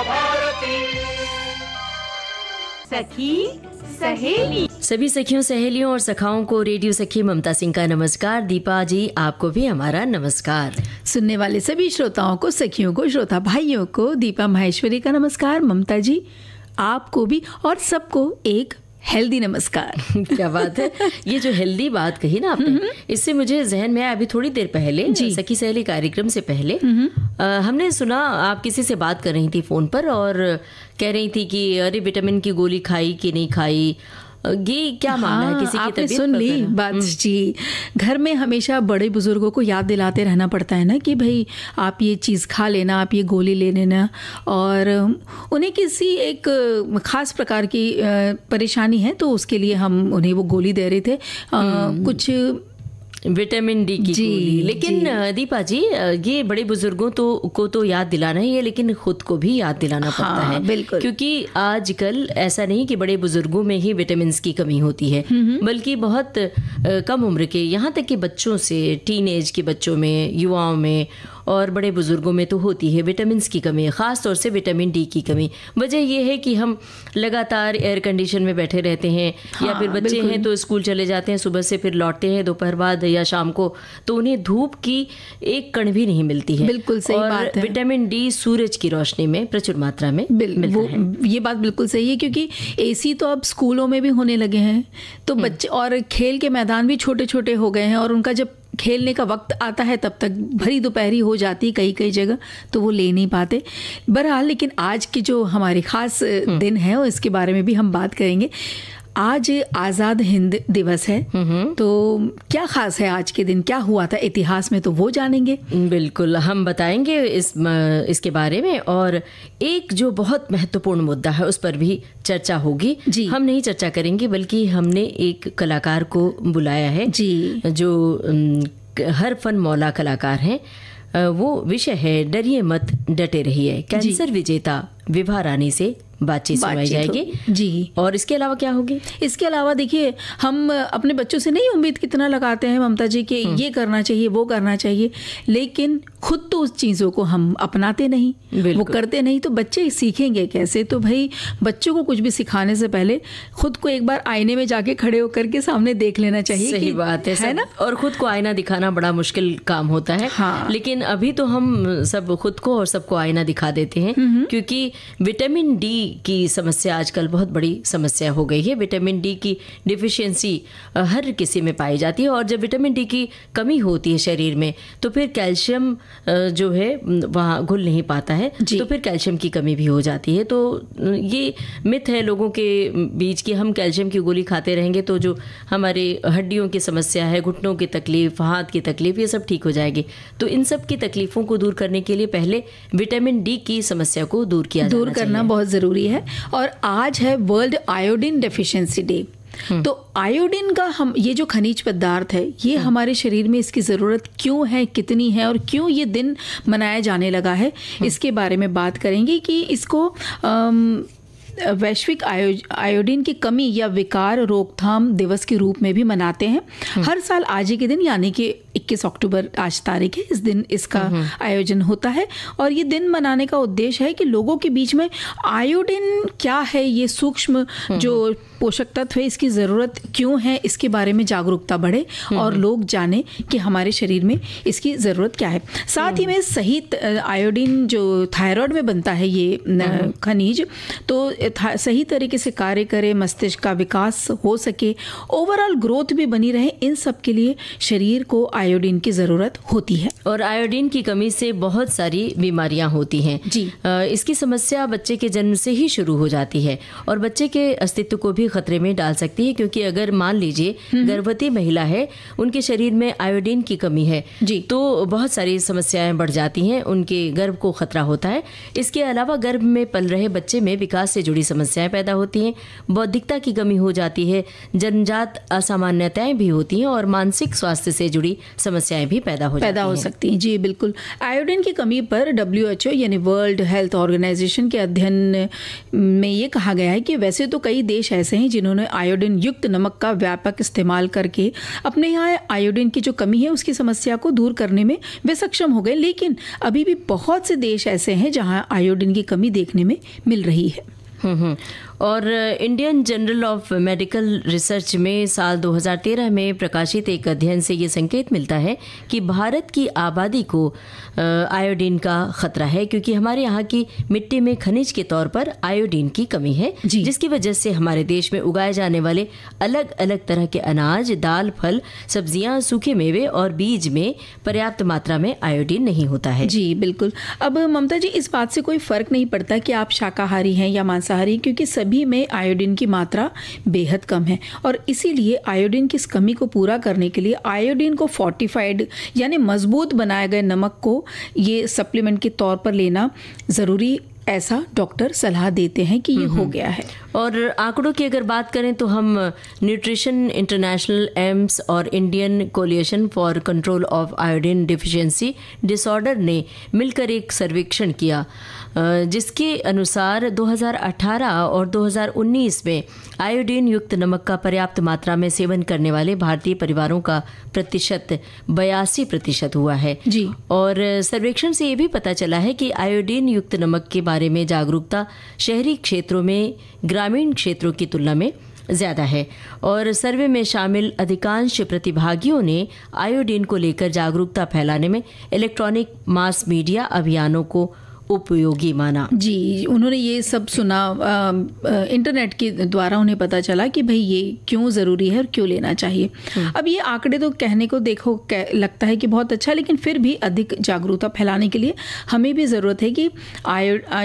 भारती। सखी सहेली। सभी सखियों, सहेलियों और सखाओं को रेडियो सखी ममता सिंह का नमस्कार। दीपा जी, आपको भी हमारा नमस्कार। सुनने वाले सभी श्रोताओं को, सखियों को, श्रोता भाइयों को दिपा माहेश्वरी का नमस्कार। ममता जी, आपको भी और सबको एक हेल्दी नमस्कार। क्या बात है, ये जो हेल्दी बात कही ना आपने, इससे मुझे जहन में अभी थोड़ी देर पहले सखी सहेली कार्यक्रम से पहले हमने सुना आप किसी से बात कर रही थी फोन पर और कह रही थी कि अरे विटामिन की गोली खाई कि नहीं खाई, ये क्या मामला है? किसी की आपने तबीयत सुन ली बात जी। घर में हमेशा बड़े बुजुर्गों को याद दिलाते रहना पड़ता है ना कि भाई आप ये चीज़ खा लेना, आप ये गोली ले लेना, और उन्हें किसी एक ख़ास प्रकार की परेशानी है तो उसके लिए हम उन्हें वो गोली दे रहे थे, कुछ विटामिन डी की गोली। लेकिन दीपा जी, ये बड़े बुजुर्गों को तो याद दिलाना ही है, लेकिन खुद को भी याद दिलाना पड़ता है। बिल्कुल। क्योंकि आजकल ऐसा नहीं कि बड़े बुजुर्गों में ही विटामिन की कमी होती है, बल्कि बहुत कम उम्र के, यहाँ तक कि बच्चों से, टीनेज के बच्चों में, युवाओं में और बड़े बुजुर्गों में तो होती है विटामिन की कमी, ख़ास तौर से विटामिन डी की कमी। वजह यह है कि हम लगातार एयर कंडीशन में बैठे रहते हैं, या फिर बच्चे हैं तो स्कूल चले जाते हैं, सुबह से फिर लौटते हैं दोपहर बाद या शाम को, तो उन्हें धूप की एक कण भी नहीं मिलती है। बिल्कुल सही बात है। विटामिन डी सूरज की रोशनी में प्रचुर मात्रा में मिलता है। ये बात बिल्कुल सही है, क्योंकि एसी तो अब स्कूलों में भी होने लगे हैं, तो बच्चे और खेल के मैदान भी छोटे छोटे हो गए हैं, और उनका जब खेलने का वक्त आता है तब तक भरी दोपहरी हो जाती है कई कई जगह, तो वो ले नहीं पाते। बहरहाल, लेकिन आज की जो हमारी खास दिन है इसके बारे में भी हम बात करेंगे। आज आज़ाद हिंद दिवस है, तो क्या खास है आज के दिन, क्या हुआ था इतिहास में, तो वो जानेंगे। बिल्कुल, हम बताएंगे इसके बारे में, और एक जो बहुत महत्वपूर्ण मुद्दा है उस पर भी चर्चा होगी जी। हम नहीं चर्चा करेंगे, बल्कि हमने एक कलाकार को बुलाया है जी, जो हर फन मौला कलाकार हैं। वो विषय है डरिए मत डटे रहिए। कैंसर विजेता विभा रानी से बातचीत सुनाई जाएगी जी। और इसके अलावा क्या होगी? इसके अलावा देखिए, हम अपने बच्चों से नहीं उम्मीद कितना लगाते हैं ममता जी कि ये करना चाहिए, वो करना चाहिए, लेकिन खुद तो उस चीज़ों को हम अपनाते नहीं, वो करते नहीं, तो बच्चे सीखेंगे कैसे? तो भाई, बच्चों को कुछ भी सिखाने से पहले खुद को एक बार आईने में जाके खड़े होकर के सामने देख लेना चाहिए। सही बात है ना? और खुद को आईना दिखाना बड़ा मुश्किल काम होता है। हाँ। लेकिन अभी तो हम सब खुद को और सबको आईना दिखा देते हैं, क्योंकि विटामिन डी की समस्या आजकल बहुत बड़ी समस्या हो गई है। विटामिन डी की डिफिशियंसी हर किसी में पाई जाती है, और जब विटामिन डी की कमी होती है शरीर में, तो फिर कैल्शियम जो है वहाँ घुल नहीं पाता है, तो फिर कैल्शियम की कमी भी हो जाती है। तो ये मिथ है लोगों के बीच कि हम कैल्शियम की गोली खाते रहेंगे तो जो हमारे हड्डियों की समस्या है, घुटनों की तकलीफ, हाथ की तकलीफ, ये सब ठीक हो जाएगी। तो इन सब की तकलीफों को दूर करने के लिए पहले विटामिन डी की समस्या को दूर करना बहुत ज़रूरी है। और आज है वर्ल्ड आयोडीन डेफिशिएंसी डे। तो आयोडीन का हम ये जो खनिज पदार्थ है, ये हमारे शरीर में इसकी ज़रूरत क्यों है, कितनी है, और क्यों ये दिन मनाया जाने लगा है, इसके बारे में बात करेंगे कि इसको वैश्विक आयोडीन की कमी या विकार रोकथाम दिवस के रूप में भी मनाते हैं। हर साल आज ही के दिन, यानी कि 21 अक्टूबर आज तारीख है, इस दिन इसका आयोजन होता है। और ये दिन मनाने का उद्देश्य है कि लोगों के बीच में आयोडीन क्या है, ये सूक्ष्म जो पोषक तत्व है, इसकी ज़रूरत क्यों है, इसके बारे में जागरूकता बढ़े और लोग जाने कि हमारे शरीर में इसकी ज़रूरत क्या है। साथ ही में सही आयोडीन जो थायराइड में बनता है ये खनिज, तो सही तरीके से कार्य करे, मस्तिष्क का विकास हो सके, ओवरऑल ग्रोथ भी बनी रहे, इन सब के लिए शरीर को आयोडीन की ज़रूरत होती है। और आयोडीन की कमी से बहुत सारी बीमारियां होती हैं जी। इसकी समस्या बच्चे के जन्म से ही शुरू हो जाती है और बच्चे के अस्तित्व को भी खतरे में डाल सकती है, क्योंकि अगर मान लीजिए गर्भवती महिला है, उनके शरीर में आयोडीन की कमी है जी, तो बहुत सारी समस्याएं बढ़ जाती हैं, उनके गर्भ को खतरा होता है। इसके अलावा गर्भ में पल रहे बच्चे में विकास से जुड़ी समस्याएं पैदा होती हैं, बौद्धिकता की कमी हो जाती है, जन्मजात असामान्यताएं भी होती हैं और मानसिक स्वास्थ्य से जुड़ी समस्याएं भी पैदा हो सकती हैं। जी बिल्कुल। आयोडीन की कमी पर WHO यानी वर्ल्ड हेल्थ ऑर्गेनाइजेशन के अध्ययन में ये कहा गया है कि वैसे तो कई देश ऐसे हैं हैं जिन्होंने आयोडीन युक्त नमक का व्यापक इस्तेमाल करके अपने यहाँ आयोडीन की जो कमी है उसकी समस्या को दूर करने में वे सक्षम हो गए। लेकिन अभी भी बहुत से देश ऐसे हैं जहाँ आयोडीन की कमी देखने में मिल रही है। और Indian journal of medical research में साल 2013 में प्रकाशित एक अध्ययन से ये संकेत मिलता है कि भारत की आबादी को आयोडीन का खतरा है, क्योंकि हमारे यहाँ की मिट्टी में खनिज के तौर पर आयोडीन की कमी है, जिसकी वजह से हमारे देश में उगाए जाने वाले अलग अलग तरह के अनाज, दाल, फल, सब्जियां, सूखे मेवे और बीज में पर्याप्त मात्रा में आयोडीन नहीं होता है। जी बिल्कुल। अब ममता जी, इस बात से कोई फर्क नहीं पड़ता कि आप शाकाहारी हैं या मांसाहारी, क्योंकि सभी में आयोडीन की मात्रा बेहद कम है और इसीलिए आयोडीन की इस कमी को पूरा करने के लिए आयोडीन को फोर्टिफाइड यानी मजबूत बनाए गए नमक को ये सप्लीमेंट के तौर पर लेना ज़रूरी, ऐसा डॉक्टर सलाह देते हैं कि ये हो गया है। और आंकड़ों की अगर बात करें तो हम न्यूट्रिशन इंटरनेशनल, एम्स और Indian coalition for control of iodine deficiency disorder ने मिलकर एक सर्वेक्षण किया, जिसके अनुसार 2018 और 2019 में आयोडीन युक्त नमक का पर्याप्त मात्रा में सेवन करने वाले भारतीय परिवारों का प्रतिशत 82% हुआ है जी। और सर्वेक्षण से ये भी पता चला है कि आयोडीन युक्त नमक के बारे में जागरूकता शहरी क्षेत्रों में ग्रामीण क्षेत्रों की तुलना में ज़्यादा है। और सर्वे में शामिल अधिकांश प्रतिभागियों ने आयोडीन को लेकर जागरूकता फैलाने में इलेक्ट्रॉनिक मास मीडिया अभियानों को उपयोगी माना। जी, उन्होंने ये सब सुना, इंटरनेट के द्वारा उन्हें पता चला कि भाई ये क्यों ज़रूरी है और क्यों लेना चाहिए। अब ये आंकड़े तो कहने को देखो लगता है कि बहुत अच्छा, लेकिन फिर भी अधिक जागरूकता फैलाने के लिए हमें भी ज़रूरत है कि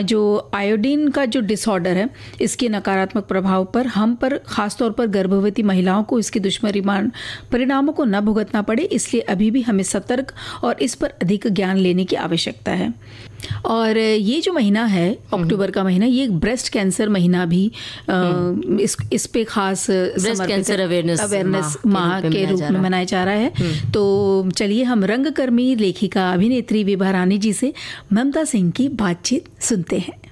जो आयोडीन का जो डिसऑर्डर है इसके नकारात्मक प्रभाव पर हम पर ख़ासतौर पर गर्भवती महिलाओं को इसके दुष्परिणाम परिणामों को न भुगतना पड़े, इसलिए अभी भी हमें सतर्क और इस पर अधिक ज्ञान लेने की आवश्यकता है। और ये जो महीना है अक्टूबर का महीना, ये ब्रेस्ट कैंसर महीना भी इस पे खास ब्रेस्ट कैंसर अवेयरनेस माह के रूप में मनाया जा रहा है। तो चलिए हम रंगकर्मी, लेखिका, अभिनेत्री विभा रानी जी से ममता सिंह की बातचीत सुनते हैं।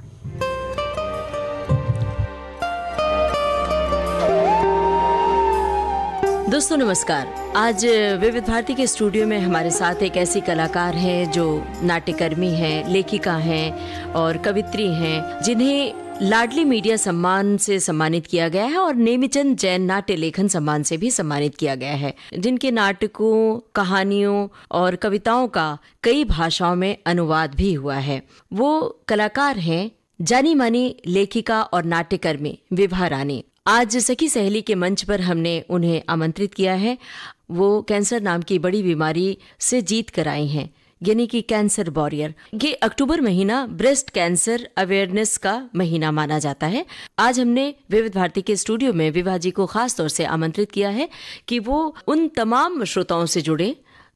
दोस्तों नमस्कार। आज विविध भारती के स्टूडियो में हमारे साथ एक ऐसी कलाकार हैं जो नाट्यकर्मी हैं, लेखिका हैं और कवित्री हैं, जिन्हें लाडली मीडिया सम्मान से सम्मानित किया गया है और नेमीचंद जैन नाट्य लेखन सम्मान से भी सम्मानित किया गया है, जिनके नाटकों, कहानियों और कविताओं का कई भाषाओं में अनुवाद भी हुआ है। वो कलाकार हैं जानी मानी लेखिका और नाट्यकर्मी विभा रानी। आज सखी सहेली के मंच पर हमने उन्हें आमंत्रित किया है। वो कैंसर नाम की बड़ी बीमारी से जीत कर आई हैं, यानी कि कैंसर वॉरियर। ये अक्टूबर महीना ब्रेस्ट कैंसर अवेयरनेस का महीना माना जाता है। आज हमने विविध भारती के स्टूडियो में विभा जी को खास तौर से आमंत्रित किया है कि वो उन तमाम श्रोताओं से जुड़े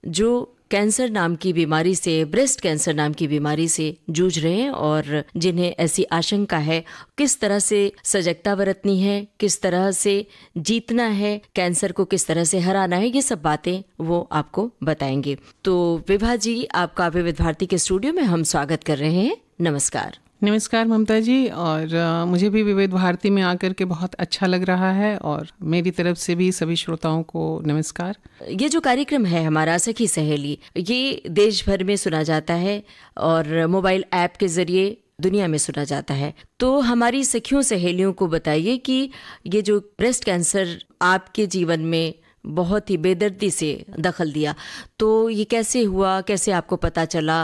जो कैंसर नाम की बीमारी से, ब्रेस्ट कैंसर नाम की बीमारी से जूझ रहे हैं और जिन्हें ऐसी आशंका है, किस तरह से सजगता बरतनी है, किस तरह से जीतना है, कैंसर को किस तरह से हराना है, ये सब बातें वो आपको बताएंगे। तो विभा जी, आपका विविध भारती के स्टूडियो में हम स्वागत कर रहे हैं। नमस्कार। नमस्कार ममता जी, और मुझे भी विविध भारती में आकर के बहुत अच्छा लग रहा है और मेरी तरफ से भी सभी श्रोताओं को नमस्कार। ये जो कार्यक्रम है हमारा सखी सहेली, ये देश भर में सुना जाता है और मोबाइल ऐप के जरिए दुनिया में सुना जाता है। तो हमारी सखियों सहेलियों को बताइए कि ये जो ब्रेस्ट कैंसर आपके जीवन में बहुत ही बेदर्दी से दखल दिया, तो ये कैसे हुआ, कैसे आपको पता चला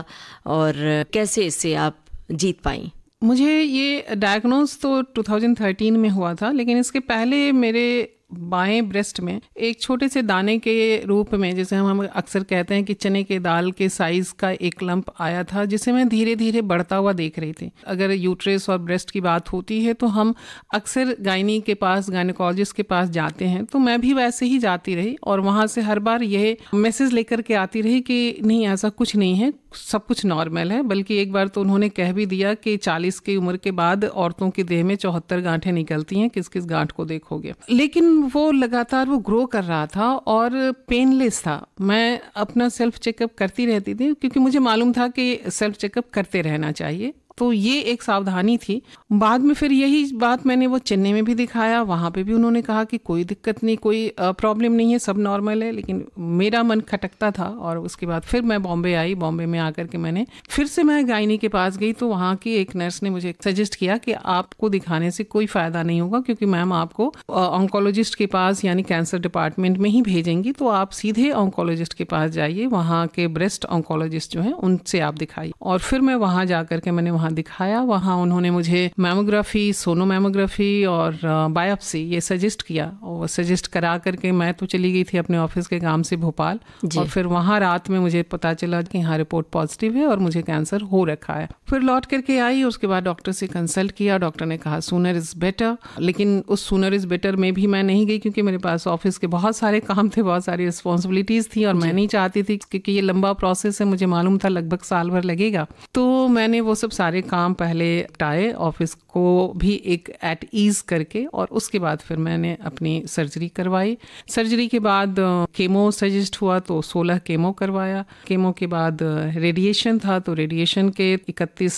और कैसे इससे आप जीत पाई? मुझे ये डायग्नोज तो 2013 में हुआ था, लेकिन इसके पहले मेरे बाएं ब्रेस्ट में एक छोटे से दाने के रूप में, जैसे हम अक्सर कहते हैं कि चने के दाल के साइज का एक लंप आया था, जिसे मैं धीरे धीरे बढ़ता हुआ देख रही थी। अगर यूट्रस और ब्रेस्ट की बात होती है तो हम अक्सर गायनी के पास, गायनेकोलॉजिस्ट के पास जाते हैं, तो मैं भी वैसे ही जाती रही और वहाँ से हर बार यह मैसेज लेकर के आती रही कि नहीं, ऐसा कुछ नहीं है, सब कुछ नॉर्मल है। बल्कि एक बार तो उन्होंने कह भी दिया कि 40 की उम्र के बाद औरतों के देह में 74 गांठें निकलती हैं, किस किस गांठ को देखोगे। लेकिन वो लगातार वो ग्रो कर रहा था और पेनलेस था। मैं अपना सेल्फ चेकअप करती रहती थी क्योंकि मुझे मालूम था कि सेल्फ चेकअप करते रहना चाहिए तो ये एक सावधानी थी। बाद में फिर यही बात मैंने वो चेन्नई में भी दिखाया, वहाँ पे भी उन्होंने कहा कि कोई दिक्कत नहीं, कोई प्रॉब्लम नहीं है, सब नॉर्मल है। लेकिन मेरा मन खटकता था और उसके बाद फिर मैं बॉम्बे आई। बॉम्बे में आकर के मैंने फिर से मैं गायनी के पास गई, तो वहाँ की एक नर्स ने मुझे सजेस्ट किया कि आपको दिखाने से कोई फ़ायदा नहीं होगा, क्योंकि मैम आपको ऑन्कोलॉजिस्ट के पास यानी कैंसर डिपार्टमेंट में ही भेजेंगी, तो आप सीधे ऑन्कोलॉजिस्ट के पास जाइए, वहाँ के ब्रेस्ट ऑन्कोलॉजिस्ट जो हैं उनसे आप दिखाइए। और फिर मैं वहाँ जा करके मैंने वहाँ दिखाया। वहाँ उन्होंने मुझे मैमोग्राफी, सोनोमैमोग्राफी और बायोप्सी ये सजेस्ट किया, और सजेस्ट करा करके मैं तो चली गई थी अपने ऑफिस के काम से भोपाल। और फिर वहाँ रात में मुझे पता चला कि हाँ रिपोर्ट पॉजिटिव है और मुझे कैंसर हो रखा है। फिर लौट करके आई, उसके बाद डॉक्टर से कंसल्ट किया। डॉक्टर ने कहा सूनर इज़ बेटर, लेकिन उस सूनर इज़ बेटर में भी मैं नहीं गई, क्योंकि मेरे पास ऑफिस के बहुत सारे काम थे, बहुत सारी रिस्पॉन्सिबिलिटीज़ थी और मैं नहीं चाहती थी, क्योंकि ये लंबा प्रोसेस है, मुझे मालूम था लगभग साल भर लगेगा। तो मैंने वो सब सारे काम पहले टाए, ऑफिस को भी एक एट ईज करके, और उसके बाद फिर मैंने अपनी सर्जरी करवाई। सर्जरी के बाद केमो सजेस्ट हुआ तो 16 केमो करवाया। केमो के बाद रेडिएशन था, तो रेडिएशन के 31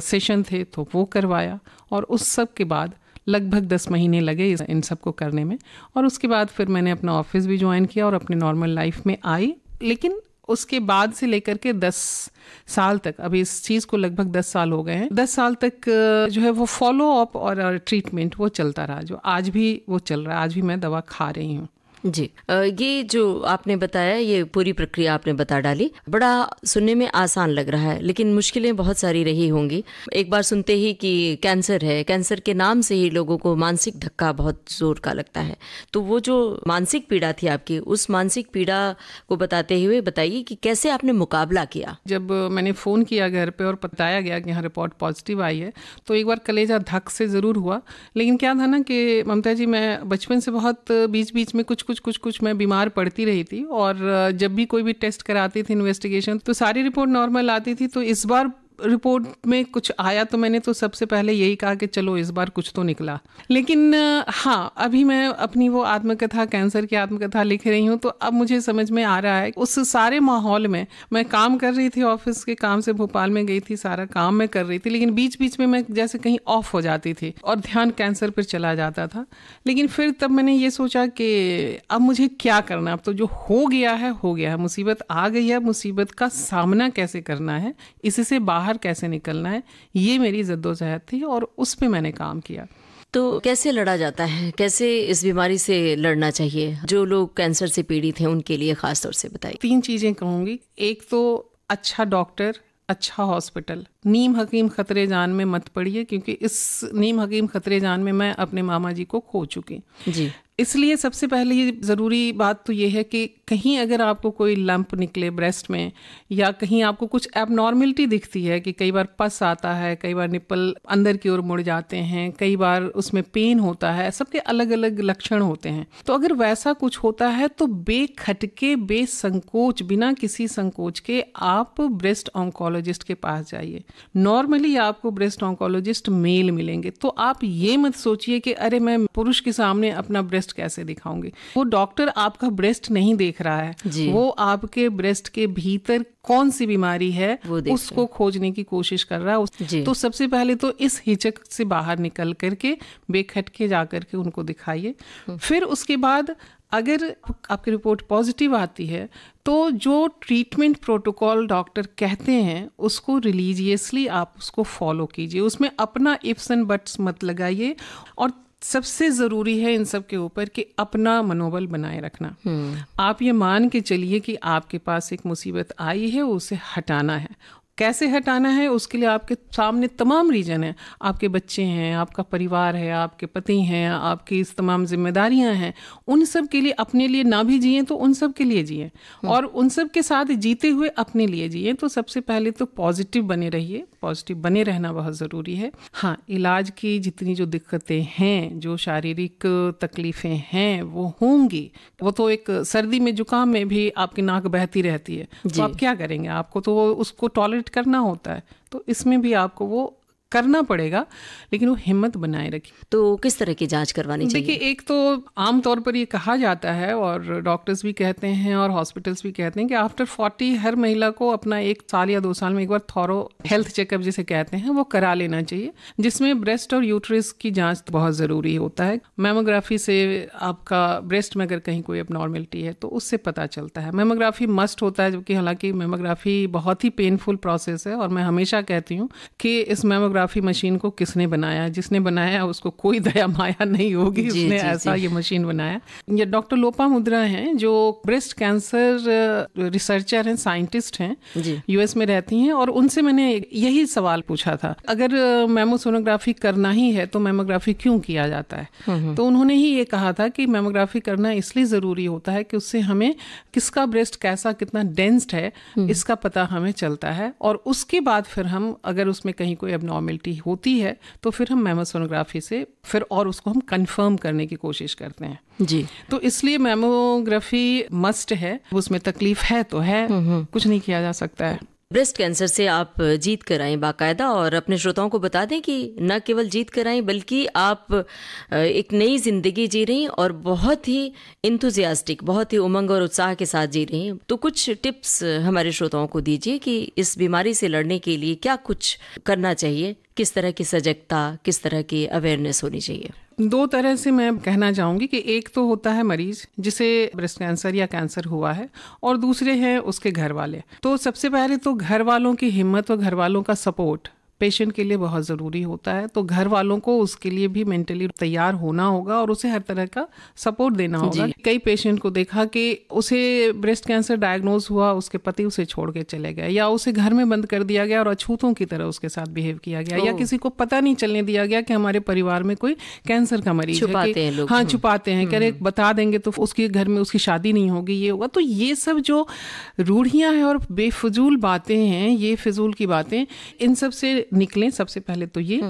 सेशन थे तो वो करवाया। और उस सब के बाद लगभग 10 महीने लगे इन सब को करने में। और उसके बाद फिर मैंने अपना ऑफिस भी ज्वाइन किया और अपने नॉर्मल लाइफ में आई। लेकिन उसके बाद से लेकर के 10 साल तक, अभी इस चीज़ को लगभग 10 साल हो गए हैं, 10 साल तक जो है वो फॉलो अप और ट्रीटमेंट वो चलता रहा, जो आज भी वो चल रहा है। आज भी मैं दवा खा रही हूँ। जी, ये जो आपने बताया, ये पूरी प्रक्रिया आपने बता डाली, बड़ा सुनने में आसान लग रहा है, लेकिन मुश्किलें बहुत सारी रही होंगी। एक बार सुनते ही कि कैंसर है, कैंसर के नाम से ही लोगों को मानसिक धक्का बहुत जोर का लगता है। तो वो जो मानसिक पीड़ा थी आपकी, उस मानसिक पीड़ा को बताते हुए बताइए कि कैसे आपने मुकाबला किया। जब मैंने फ़ोन किया घर पे और बताया गया कि हाँ रिपोर्ट पॉजिटिव आई है, तो एक बार कलेजा धक से ज़रूर हुआ। लेकिन क्या था ना कि ममता जी, मैं बचपन से बहुत बीच बीच में कुछ मैं बीमार पड़ती रही थी, और जब भी कोई भी टेस्ट कराती थी, इन्वेस्टिगेशन, तो सारी रिपोर्ट नॉर्मल आती थी। तो इस बार रिपोर्ट में कुछ आया तो मैंने तो सबसे पहले यही कहा कि चलो इस बार कुछ तो निकला। लेकिन हाँ, अभी मैं अपनी वो आत्मकथा, कैंसर की आत्मकथा लिख रही हूँ, तो अब मुझे समझ में आ रहा है उस सारे माहौल में मैं काम कर रही थी, ऑफिस के काम से भोपाल में गई थी, सारा काम मैं कर रही थी, लेकिन बीच बीच में मैं जैसे कहीं ऑफ हो जाती थी और ध्यान कैंसर पर चला जाता था। लेकिन फिर तब मैंने ये सोचा कि अब मुझे क्या करना, अब तो जो हो गया है, मुसीबत आ गई है, मुसीबत का सामना कैसे करना है, इससे बाहर कैसे निकलना है, ये मेरी जद्दोजहद थी और उस पे मैंने काम किया। तो कैसे लड़ा जाता है, कैसे इस बीमारी से लड़ना चाहिए, जो लोग कैंसर से पीड़ित हैं उनके लिए खास तौर से बताइए। 3 चीज़ें कहूँगी। एक तो अच्छा डॉक्टर, अच्छा हॉस्पिटल। नीम हकीम खतरे जान में मत पड़िए, क्योंकि इस नीम हकीम खतरे जान में मैं अपने मामा जी को खो चुकी जी। इसलिए सबसे पहले ज़रूरी बात तो ये है कि कहीं अगर आपको कोई लंप निकले ब्रेस्ट में, या कहीं आपको कुछ एबनॉर्मलिटी दिखती है कि कई बार पस आता है, कई बार निप्पल अंदर की ओर मुड़ जाते हैं, कई बार उसमें पेन होता है, सबके अलग अलग लक्षण होते हैं। तो अगर वैसा कुछ होता है तो बेखटके, बेसंकोच, बिना किसी संकोच के आप ब्रेस्ट ऑन्कोलॉजिस्ट के पास जाइए। नॉर्मली आपको ब्रेस्ट ऑन्कोलॉजिस्ट मेल मिलेंगे, तो आप ये मत सोचिए कि अरे मैं पुरुष के सामने अपना ब्रेस्ट कैसे दिखाऊंगी। वो डॉक्टर आपका ब्रेस्ट नहीं देख रहा है, वो आपके ब्रेस्ट के भीतर कौन सी बीमारी है उसको खोजने की कोशिश कर रहा है। तो सबसे पहले तो इस हिचक से बाहर निकल करके बेखटके जा करके उनको दिखाइए। फिर उसके बाद अगर आपकी रिपोर्ट पॉजिटिव आती है तो जो ट्रीटमेंट प्रोटोकॉल डॉक्टर कहते हैं उसको रिलीजियसली आप उसको फॉलो कीजिए, उसमें अपना इफ्स एंड बट्स मत लगाइए। और सबसे ज़रूरी है इन सब के ऊपर कि अपना मनोबल बनाए रखना। आप ये मान के चलिए कि आपके पास एक मुसीबत आई है, उसे हटाना है। कैसे हटाना है, उसके लिए आपके सामने तमाम रीजन है। आपके बच्चे हैं, आपका परिवार है, आपके पति हैं, आपकी इस तमाम जिम्मेदारियां हैं। उन सब के लिए, अपने लिए ना भी जिए तो उन सब के लिए जिए, और उन सब के साथ जीते हुए अपने लिए जिए। तो सबसे पहले तो पॉजिटिव बने रहिए, पॉजिटिव बने रहना बहुत ज़रूरी है। हाँ, इलाज की जितनी जो दिक्कतें हैं, जो शारीरिक तकलीफ़ें हैं वो होंगी। वो तो एक सर्दी में जुकाम में भी आपकी नाक बहती रहती है, तो आप क्या करेंगे, आपको तो उसको टॉलरेट करना होता है। तो इसमें भी आपको वो करना पड़ेगा, लेकिन वो हिम्मत बनाए रखिए। तो किस तरह की जांच करवानी चाहिए? देखिए, एक तो आमतौर पर ये कहा जाता है और डॉक्टर्स भी कहते हैं और हॉस्पिटल्स भी कहते हैं कि आफ्टर 40 हर महिला को अपना 1 साल या 2 साल में एक बार थॉरो हेल्थ चेकअप जिसे कहते हैं वो करा लेना चाहिए, जिसमें ब्रेस्ट और यूट्रस की जांच बहुत ज़रूरी होता है। मैमोग्राफी से आपका ब्रेस्ट में अगर कहीं कोई एबनॉर्मेलिटी है तो उससे पता चलता है। मैमोग्राफी मस्ट होता है, जबकि हालांकि मैमोग्राफी बहुत ही पेनफुल प्रोसेस है और मैं हमेशा कहती हूँ कि इस मैमोग्राफी मशीन को किसने बनाया, जिसने बनाया उसको कोई दया माया नहीं होगी, उसने ऐसा ये मशीन बनाया। ये डॉक्टर लोपामुद्रा हैं जो ब्रेस्ट कैंसर रिसर्चर हैं, साइंटिस्ट हैं, यूएस में रहती हैं, और उनसे मैंने यही सवाल पूछा था, अगर मैमोसोनोग्राफी करना ही है तो मैमोग्राफी क्यों किया जाता है? तो उन्होंने ही ये कहा था कि मैमोग्राफी करना इसलिए ज़रूरी होता है कि उससे हमें किसका ब्रेस्ट कैसा, कितना डेंस्ड है, इसका पता हमें चलता है, और उसके बाद फिर हम अगर उसमें कहीं कोई एबनॉर्मेलिटी होती है तो फिर हम मैमोसोनोग्राफी से फिर और उसको हम कंफर्म करने की कोशिश करते हैं जी। तो इसलिए मैमोग्राफी मस्ट है, उसमें तकलीफ है तो है, कुछ नहीं किया जा सकता है। ब्रेस्ट कैंसर से आप जीत कर आएं बाकायदा, और अपने श्रोताओं को बता दें कि न केवल जीत कर आएं बल्कि आप एक नई जिंदगी जी रही और बहुत ही इंथुजियास्टिक, बहुत ही उमंग और उत्साह के साथ जी रही हैं। तो कुछ टिप्स हमारे श्रोताओं को दीजिए कि इस बीमारी से लड़ने के लिए क्या कुछ करना चाहिए, किस तरह की सजगता, किस तरह की अवेयरनेस होनी चाहिए? 2 तरह से मैं कहना चाहूँगी कि एक तो होता है मरीज जिसे ब्रेस्ट कैंसर या कैंसर हुआ है, और दूसरे हैं उसके घर वाले। तो सबसे पहले तो घर वालों की हिम्मत और घर वालों का सपोर्ट पेशेंट के लिए बहुत ज़रूरी होता है। तो घर वालों को उसके लिए भी मेंटली तैयार होना होगा और उसे हर तरह का सपोर्ट देना होगा। कई पेशेंट को देखा कि उसे ब्रेस्ट कैंसर डायग्नोज हुआ, उसके पति उसे छोड़ के चले गए, या उसे घर में बंद कर दिया गया और अछूतों की तरह उसके साथ बिहेव किया गया, या किसी को पता नहीं चलने दिया गया कि हमारे परिवार में कोई कैंसर का मरीज है। हाँ, छुपाते हैं, कह रहे बता देंगे तो उसके घर में उसकी शादी नहीं होगी, ये होगा। तो ये सब जो रूढ़ियाँ हैं और बेफजूल बातें हैं, ये फिजूल की बातें, इन सब से निकलें सबसे पहले तो ये।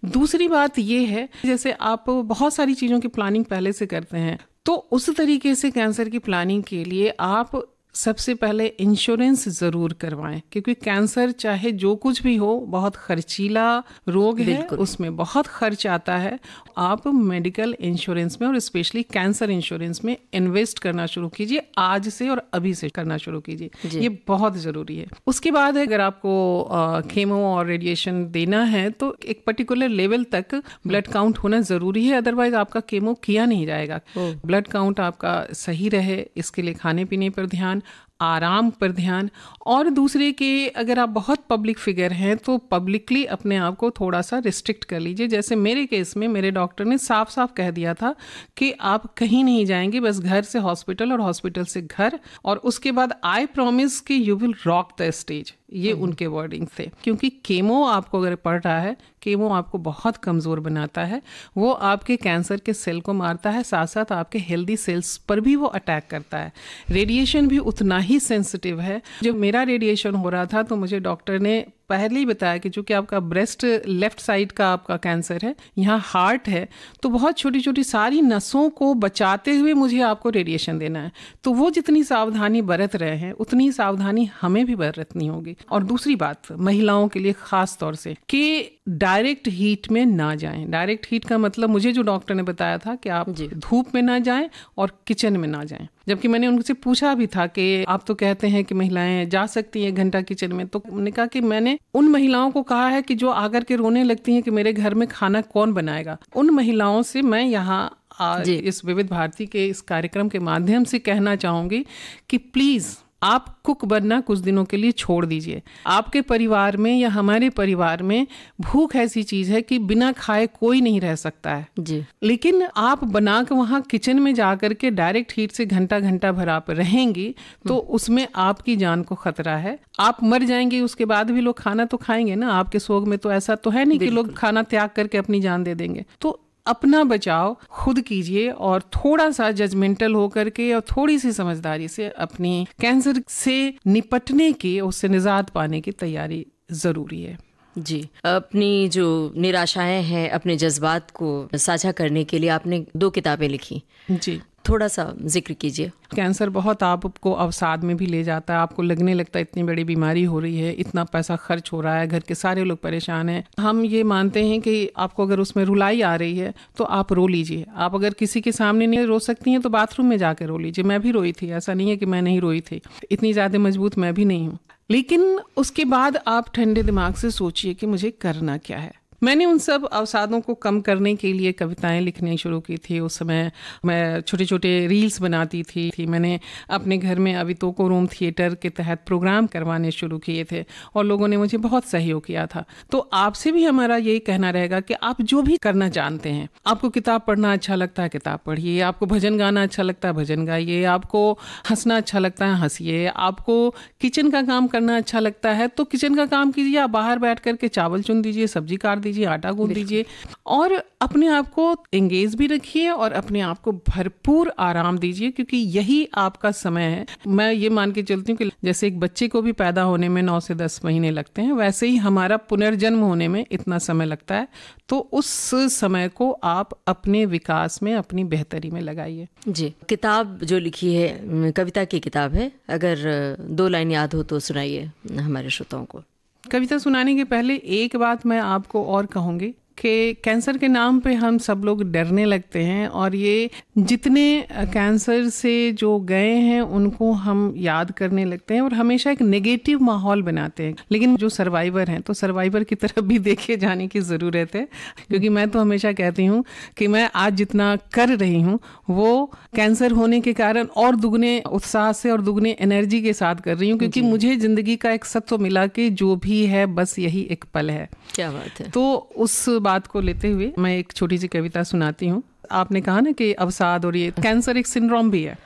दूसरी बात ये है, जैसे आप बहुत सारी चीज़ों की प्लानिंग पहले से करते हैं, तो उस तरीके से कैंसर की प्लानिंग के लिए आप सबसे पहले इंश्योरेंस ज़रूर करवाएं, क्योंकि कैंसर चाहे जो कुछ भी हो बहुत खर्चीला रोग है, उसमें बहुत खर्च आता है। आप मेडिकल इंश्योरेंस में और स्पेशली कैंसर इंश्योरेंस में इन्वेस्ट करना शुरू कीजिए, आज से और अभी से करना शुरू कीजिए, ये बहुत ज़रूरी है। उसके बाद अगर आपको केमो और रेडिएशन देना है तो एक पर्टिकुलर लेवल तक ब्लड काउंट होना ज़रूरी है, अदरवाइज आपका केमो किया नहीं जाएगा। ब्लड काउंट आपका सही रहे, इसके लिए खाने पीने पर ध्यान, आराम पर ध्यान, और दूसरे के अगर आप बहुत पब्लिक फिगर हैं तो पब्लिकली अपने आप को थोड़ा सा रिस्ट्रिक्ट कर लीजिए। जैसे मेरे केस में मेरे डॉक्टर ने साफ साफ कह दिया था कि आप कहीं नहीं जाएंगे, बस घर से हॉस्पिटल और हॉस्पिटल से घर, और उसके बाद आई प्रॉमिस कि you will rock the stage, ये उनके वर्डिंग थे। क्योंकि केमो आपको अगर पड़ रहा है, केमो आपको बहुत कमज़ोर बनाता है, वो आपके कैंसर के सेल को मारता है, साथ साथ आपके हेल्दी सेल्स पर भी वो अटैक करता है। रेडिएशन भी उतना ही सेंसिटिव है। जब मेरा रेडिएशन हो रहा था तो मुझे डॉक्टर ने पहले ही बताया कि चूंकि आपका ब्रेस्ट लेफ्ट साइड का आपका कैंसर है, यहाँ हार्ट है, तो बहुत छोटी छोटी सारी नसों को बचाते हुए मुझे आपको रेडिएशन देना है। तो वो जितनी सावधानी बरत रहे हैं उतनी सावधानी हमें भी बरतनी होगी। और दूसरी बात महिलाओं के लिए खास तौर से कि डायरेक्ट हीट में ना जाएं। डायरेक्ट हीट का मतलब मुझे जो डॉक्टर ने बताया था कि आप धूप में ना जाएं और किचन में ना जाएं, जबकि मैंने उनसे पूछा भी था कि आप तो कहते हैं कि महिलाएं जा सकती हैं 1 घंटा किचन में, तो उन्होंने कहा कि मैंने उन महिलाओं को कहा है कि जो आकर के रोने लगती हैं कि मेरे घर में खाना कौन बनाएगा, उन महिलाओं से मैं यहाँ इस विविध भारती के इस कार्यक्रम के माध्यम से कहना चाहूंगी कि प्लीज आप कुक बनना कुछ दिनों के लिए छोड़ दीजिए। आपके परिवार में या हमारे परिवार में भूख ऐसी चीज है कि बिना खाए कोई नहीं रह सकता है जी। लेकिन आप बना के वहाँ किचन में जाकर के डायरेक्ट हीट से घंटा घंटा भर आप रहेंगी तो उसमें आपकी जान को खतरा है। आप मर जाएंगे, उसके बाद भी लोग खाना तो खाएंगे ना। आपके सोग में तो ऐसा तो है नहीं कि लोग खाना त्याग करके अपनी जान दे देंगे। तो अपना बचाव खुद कीजिए और थोड़ा सा जजमेंटल होकर के और थोड़ी सी समझदारी से अपनी कैंसर से निपटने की, उससे निजात पाने की तैयारी जरूरी है जी। अपनी जो निराशाएं हैं, अपने जज्बात को साझा करने के लिए आपने 2 किताबें लिखी जी। थोड़ा सा जिक्र कीजिए। कैंसर बहुत आपको अवसाद में भी ले जाता है, आपको लगने लगता है इतनी बड़ी बीमारी हो रही है, इतना पैसा खर्च हो रहा है, घर के सारे लोग परेशान हैं। हम ये मानते हैं कि आपको अगर उसमें रुलाई आ रही है तो आप रो लीजिए। आप अगर किसी के सामने नहीं रो सकती हैं तो बाथरूम में जाकर रो लीजिए। मैं भी रोई थी, ऐसा नहीं है कि मैं नहीं रोई थी, इतनी ज़्यादा मजबूत मैं भी नहीं हूँ। लेकिन उसके बाद आप ठंडे दिमाग से सोचिए कि मुझे करना क्या है। मैंने उन सब अवसादों को कम करने के लिए कविताएं लिखनी शुरू की थी। उस समय मैं छोटे छोटे रील्स बनाती थी। मैंने अपने घर में अवितोको रूम थिएटर के तहत प्रोग्राम करवाने शुरू किए थे और लोगों ने मुझे बहुत सहयोग किया था। तो आपसे भी हमारा यही कहना रहेगा कि आप जो भी करना जानते हैं, आपको किताब पढ़ना अच्छा लगता है किताब पढ़िए, आपको भजन गाना अच्छा लगता है भजन गाइए, आपको हंसना अच्छा लगता है हंसिए, आपको किचन का काम करना अच्छा लगता है तो किचन का काम कीजिए। आप बाहर बैठ करके चावल चुन दीजिए, सब्जी काट दीजिए, आटा गूंद दीजिए और अपने आप को एंगेज भी रखिए और अपने आप को भरपूर आराम दीजिए, क्योंकि यही आपका समय है। मैं ये मान के चलती हूँ कि जैसे एक बच्चे को भी पैदा होने में 9 से 10 महीने लगते हैं, वैसे ही हमारा पुनर्जन्म होने में इतना समय लगता है। तो उस समय को आप अपने विकास में, अपनी बेहतरी में लगाइए। जी, किताब जो लिखी है कविता की किताब है, अगर 2 लाइन याद हो तो सुनाइए हमारे श्रोताओं को। कविता सुनाने के पहले एक बात मैं आपको और कहूँगी कि कैंसर के नाम पे हम सब लोग डरने लगते हैं और ये जितने कैंसर से जो गए हैं उनको हम याद करने लगते हैं और हमेशा एक नेगेटिव माहौल बनाते हैं। लेकिन जो सर्वाइवर हैं तो सर्वाइवर की तरफ भी देखे जाने की ज़रूरत है, क्योंकि मैं तो हमेशा कहती हूँ कि मैं आज जितना कर रही हूँ वो कैंसर होने के कारण और दुगने उत्साह से और दुगने एनर्जी के साथ कर रही हूँ, क्योंकि मुझे ज़िंदगी का एक सत्व मिला कि जो भी है बस यही एक पल है। क्या बात है। तो उस बात को लेते हुए मैं एक छोटी सी कविता सुनाती हूँ। आपने कहा ना कि अवसाद और ये कैंसर एक सिंड्रोम भी है।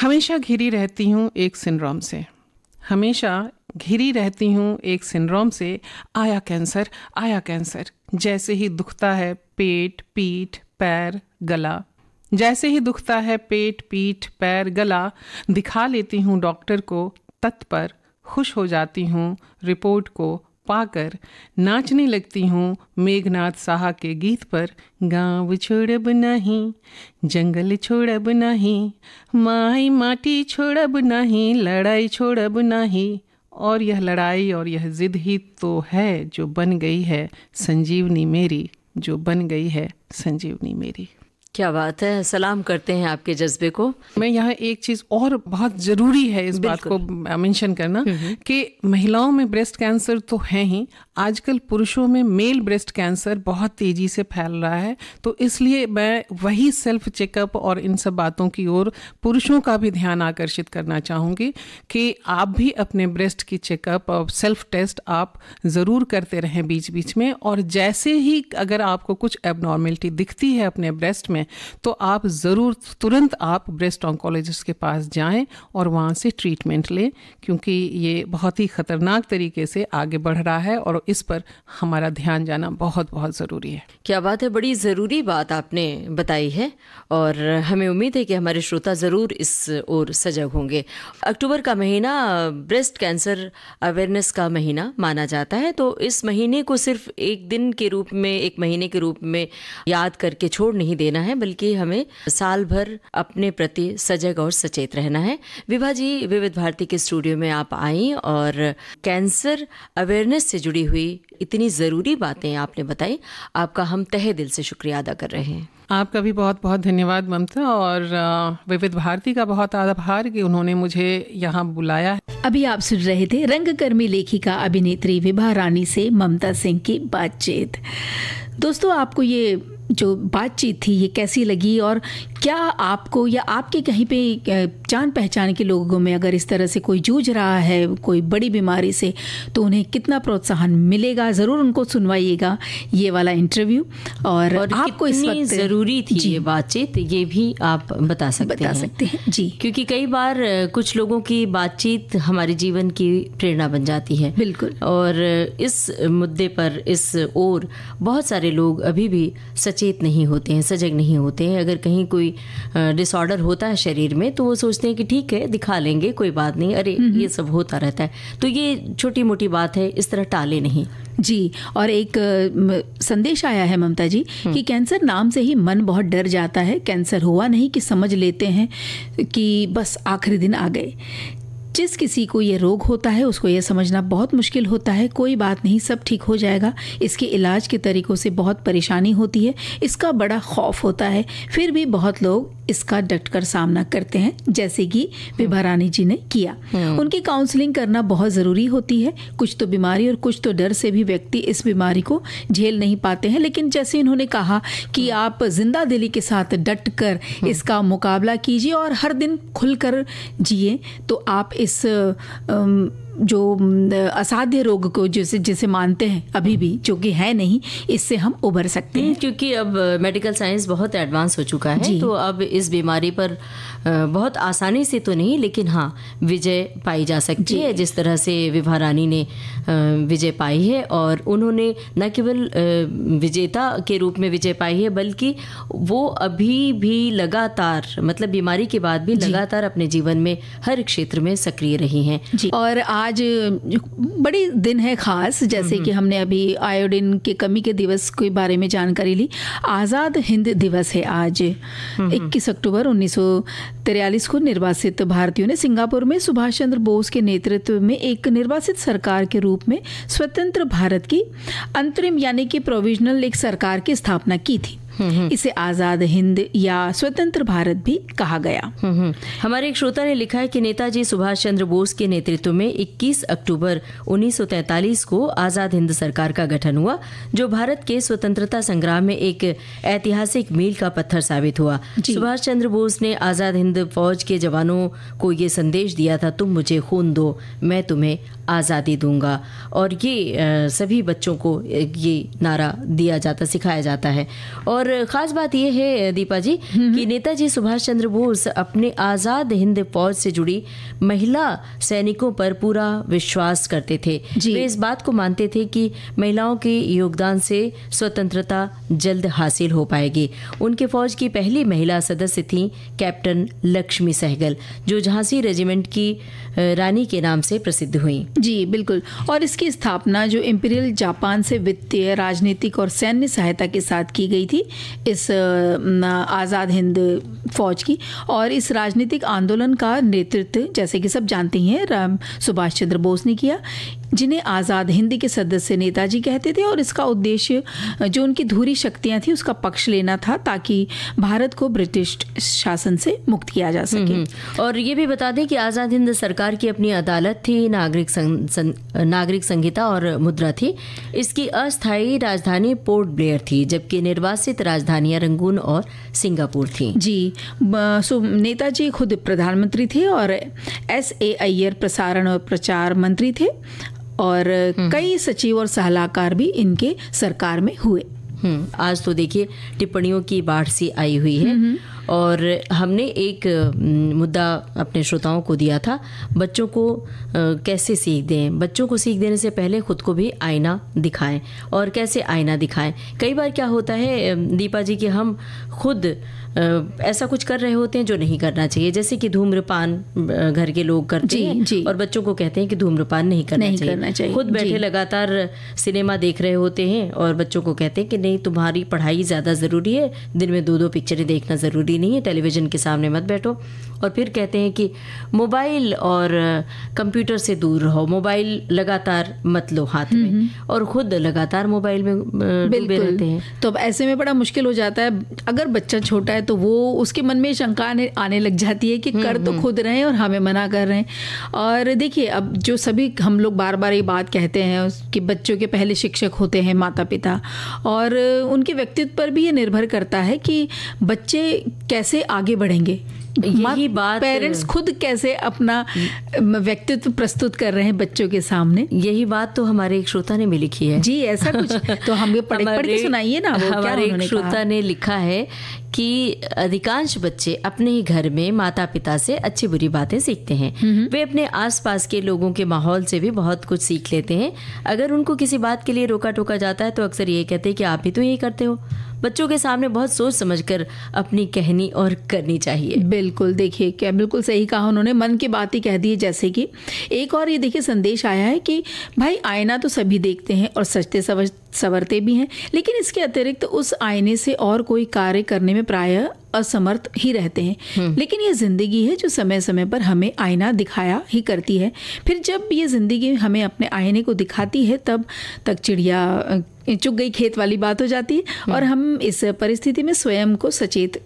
हमेशा घिरी रहती हूँ एक सिंड्रोम से, हमेशा घिरी रहती हूँ एक सिंड्रोम से। आया कैंसर, आया कैंसर, जैसे ही दुखता है पेट, पीठ, पैर, गला, जैसे ही दुखता है पेट, पीठ, पैर, गला, दिखा लेती हूँ डॉक्टर को तत्पर, खुश हो जाती हूँ रिपोर्ट को पाकर, नाचने लगती हूँ मेघनाथ साहा के गीत पर। गाँव छोड़ब नहीं, जंगल छोड़ब नहीं, माई माटी छोड़ब नहीं, लड़ाई छोड़ब नहीं। और यह लड़ाई और यह जिद ही तो है जो बन गई है संजीवनी मेरी, जो बन गई है संजीवनी मेरी। क्या बात है, सलाम करते हैं आपके जज्बे को। मैं यहाँ एक चीज़ और बहुत ज़रूरी है इस बात को मेंशन करना कि महिलाओं में ब्रेस्ट कैंसर तो है ही, आजकल पुरुषों में मेल ब्रेस्ट कैंसर बहुत तेज़ी से फैल रहा है। तो इसलिए मैं वही सेल्फ चेकअप और इन सब बातों की ओर पुरुषों का भी ध्यान आकर्षित करना चाहूँगी कि आप भी अपने ब्रेस्ट की चेकअप और सेल्फ टेस्ट आप ज़रूर करते रहें बीच बीच में। और जैसे ही अगर आपको कुछ एबनॉर्मेलिटी दिखती है अपने ब्रेस्ट में तो आप ज़रूर तुरंत आप ब्रेस्ट ऑन्कोलॉजिस्ट के पास जाएं और वहाँ से ट्रीटमेंट लें, क्योंकि ये बहुत ही ख़तरनाक तरीके से आगे बढ़ रहा है और इस पर हमारा ध्यान जाना बहुत बहुत ज़रूरी है। क्या बात है, बड़ी ज़रूरी बात आपने बताई है और हमें उम्मीद है कि हमारे श्रोता ज़रूर इस ओर सजग होंगे। अक्टूबर का महीना ब्रेस्ट कैंसर अवेयरनेस का महीना माना जाता है, तो इस महीने को सिर्फ एक दिन के रूप में, एक महीने के रूप में याद करके छोड़ नहीं देना है, बल्कि हमें साल भर अपने प्रति सजग और सचेत रहना है। विभा जी, विविध भारती के स्टूडियो में आप आई और कैंसर अवेयरनेस से जुड़ी हुई इतनी ज़रूरी बातें आपने बताई, आपका हम तहे दिल से शुक्रिया अदा कर रहे हैं। आपका भी बहुत बहुत धन्यवाद ममता, और विविध भारती का बहुत आभार कि उन्होंने मुझे यहाँ बुलाया। अभी आप सुन रहे थे रंगकर्मी लेखिका अभिनेत्री विभा रानी से ममता सिंह की बातचीत। दोस्तों, आपको ये जो बातचीत थी ये कैसी लगी और क्या आपको या आपके कहीं पे जान पहचान के लोगों में अगर इस तरह से कोई जूझ रहा है कोई बड़ी बीमारी से, तो उन्हें कितना प्रोत्साहन मिलेगा, ज़रूर उनको सुनवाइएगा ये वाला इंटरव्यू। और आपको इस वक्त ज़रूरी थी ये बातचीत, ये भी आप बता सकते हैं जी, क्योंकि कई बार कुछ लोगों की बातचीत हमारे जीवन की प्रेरणा बन जाती है। बिल्कुल। और इस मुद्दे पर, इस ओर बहुत सारे लोग अभी भी सचेत नहीं होते हैं, सजग नहीं होते हैं। अगर कहीं कोई डिसऑर्डर होता है शरीर में तो वो सोचते हैं कि ठीक है दिखा लेंगे, कोई बात नहीं, अरे ये सब होता रहता है। तो ये छोटी मोटी बात है, इस तरह टाले नहीं। जी, और एक संदेश आया है ममता जी कि कैंसर नाम से ही मन बहुत डर जाता है। कैंसर हुआ नहीं कि समझ लेते हैं कि बस आखिरी दिन आ गए। जिस किसी को ये रोग होता है उसको ये समझना बहुत मुश्किल होता है, कोई बात नहीं, सब ठीक हो जाएगा। इसके इलाज के तरीक़ों से बहुत परेशानी होती है, इसका बड़ा खौफ होता है, फिर भी बहुत लोग इसका डटकर सामना करते हैं, जैसे कि विभा रानी जी ने किया। उनकी काउंसलिंग करना बहुत ज़रूरी होती है। कुछ तो बीमारी और कुछ तो डर से भी व्यक्ति इस बीमारी को झेल नहीं पाते हैं, लेकिन जैसे इन्होंने कहा कि आप जिंदा दिली के साथ डट कर इसका मुकाबला कीजिए और हर दिन खुलकर जिए, तो आप इस जो असाध्य रोग को जिसे मानते हैं अभी भी, जो कि है नहीं, इससे हम उबर सकते हैं। क्योंकि अब मेडिकल साइंस बहुत एडवांस हो चुका है, तो अब इस बीमारी पर बहुत आसानी से तो नहीं, लेकिन हाँ विजय पाई जा सकती है, जिस तरह से विभा रानी ने विजय पाई है। और उन्होंने न केवल विजेता के रूप में विजय पाई है, बल्कि वो अभी भी लगातार, मतलब बीमारी के बाद भी लगातार अपने जीवन में हर क्षेत्र में सक्रिय रही हैं। और आज बड़ी दिन है खास, जैसे कि हमने अभी आयोडीन के कमी के दिवस के बारे में जानकारी ली। आज़ाद हिंद दिवस है आज। 21 अक्टूबर 1943 को निर्वासित भारतीयों ने सिंगापुर में सुभाष चंद्र बोस के नेतृत्व में एक निर्वासित सरकार के रूप में स्वतंत्र भारत की अंतरिम यानी कि प्रोविजनल एक सरकार की स्थापना की थी। इसे आज़ाद हिंद या स्वतंत्र भारत भी कहा गया। हमारे एक श्रोता ने लिखा है कि नेताजी सुभाष चंद्र बोस के नेतृत्व में 21 अक्टूबर 1943 को आज़ाद हिंद सरकार का गठन हुआ, जो भारत के स्वतंत्रता संग्राम में एक ऐतिहासिक मील का पत्थर साबित हुआ। सुभाष चंद्र बोस ने आज़ाद हिंद फौज के जवानों को ये संदेश दिया था, तुम मुझे खून दो, मैं तुम्हें आज़ादी दूंगा। और ये सभी बच्चों को ये नारा दिया जाता, सिखाया जाता है। और खास बात यह है दीपा जी कि नेताजी सुभाष चंद्र बोस अपने आज़ाद हिंद फौज से जुड़ी महिला सैनिकों पर पूरा विश्वास करते थे। वे इस बात को मानते थे कि महिलाओं के योगदान से स्वतंत्रता जल्द हासिल हो पाएगी। उनके फौज की पहली महिला सदस्य थी कैप्टन लक्ष्मी सहगल, जो झांसी रेजिमेंट की रानी के नाम से प्रसिद्ध हुई। जी बिल्कुल। और इसकी स्थापना जो इंपीरियल जापान से वित्तीय, राजनीतिक और सैन्य सहायता के साथ की गई थी, इस आज़ाद हिंद फौज की। और इस राजनीतिक आंदोलन का नेतृत्व, जैसे कि सब जानते हैं, सुभाष चंद्र बोस ने किया, जिन्हें आज़ाद हिंद के सदस्य नेताजी कहते थे। और इसका उद्देश्य जो उनकी धुरी शक्तियां थी उसका पक्ष लेना था, ताकि भारत को ब्रिटिश शासन से मुक्त किया जा सके। और ये भी बता दें कि आज़ाद हिंद सरकार की अपनी अदालत थी, नागरिक संहिता और मुद्रा थी। इसकी अस्थायी राजधानी पोर्ट ब्लेयर थी, जबकि निर्वासित राजधानियां रंगून और सिंगापुर थी। जी, नेताजी खुद प्रधानमंत्री थे और S.A. अय्यर प्रसारण और प्रचार मंत्री थे, और कई सचिव और सलाहकार भी इनके सरकार में हुए। आज तो देखिए टिप्पणियों की बाढ़ सी आई हुई है। और हमने एक मुद्दा अपने श्रोताओं को दिया था, बच्चों को कैसे सीख दें। बच्चों को सीख देने से पहले खुद को भी आईना दिखाएं। और कैसे आईना दिखाएं? कई बार क्या होता है दीपा जी कि हम खुद ऐसा कुछ कर रहे होते हैं जो नहीं करना चाहिए, जैसे कि धूम्रपान घर के लोग करते हैं और बच्चों को कहते हैं कि धूम्रपान नहीं करना चाहिए। खुद बैठे लगातार सिनेमा देख रहे होते हैं और बच्चों को कहते हैं कि नहीं, तुम्हारी पढ़ाई ज़्यादा ज़रूरी है, दिन में 2-2 पिक्चरें देखना ज़रूरी नहीं है, टेलीविज़न के सामने मत बैठो। और फिर कहते हैं कि मोबाइल और कंप्यूटर से दूर रहो, मोबाइल लगातार मत लो हाथ में, और खुद लगातार मोबाइल में डूबे रहते हैं। तो अब ऐसे में बड़ा मुश्किल हो जाता है। अगर बच्चा छोटा है तो वो उसके मन में शंका आने लग जाती है कि कर तो खुद रहे हैं और हमें मना कर रहे हैं। और देखिए, अब जो सभी हम लोग बार बार ये बात कहते हैं कि बच्चों के पहले शिक्षक होते हैं माता पिता, और उनके व्यक्तित्व पर भी ये निर्भर करता है कि बच्चे कैसे आगे बढ़ेंगे। यही बात पेरेंट्स खुद कैसे अपना व्यक्तित्व प्रस्तुत कर रहे हैं बच्चों के सामने। यही बात तो हमारे एक श्रोता ने भी लिखी है। जी, ऐसा कुछ तो हमें पढ़ के सुनाइए ना। हमारे एक श्रोता ने लिखा है कि अधिकांश बच्चे अपने ही घर में माता पिता से अच्छी बुरी बातें सीखते हैं। वे अपने आसपास के लोगों के माहौल से भी बहुत कुछ सीख लेते हैं। अगर उनको किसी बात के लिए रोका टोका जाता है तो अक्सर ये कहते हैं कि आप भी तो यही करते हो। बच्चों के सामने बहुत सोच समझकर अपनी कहनी और करनी चाहिए। बिल्कुल, देखिए क्या बिल्कुल सही कहा उन्होंने, मन की बात ही कह दी। जैसे कि एक और ये देखिए संदेश आया है कि भाई आईना तो सभी देखते हैं और सजते संवरते भी हैं, लेकिन इसके अतिरिक्त उस आईने से और कोई कार्य करने में प्रायः असमर्थ ही रहते हैं। लेकिन ये जिंदगी है जो समय समय पर हमें आईना दिखाया ही करती है। फिर जब ये जिंदगी हमें अपने आईने को दिखाती है तब तक चिड़िया चुग गई खेत वाली बात हो जाती है और हम इस परिस्थिति में स्वयं को सचेत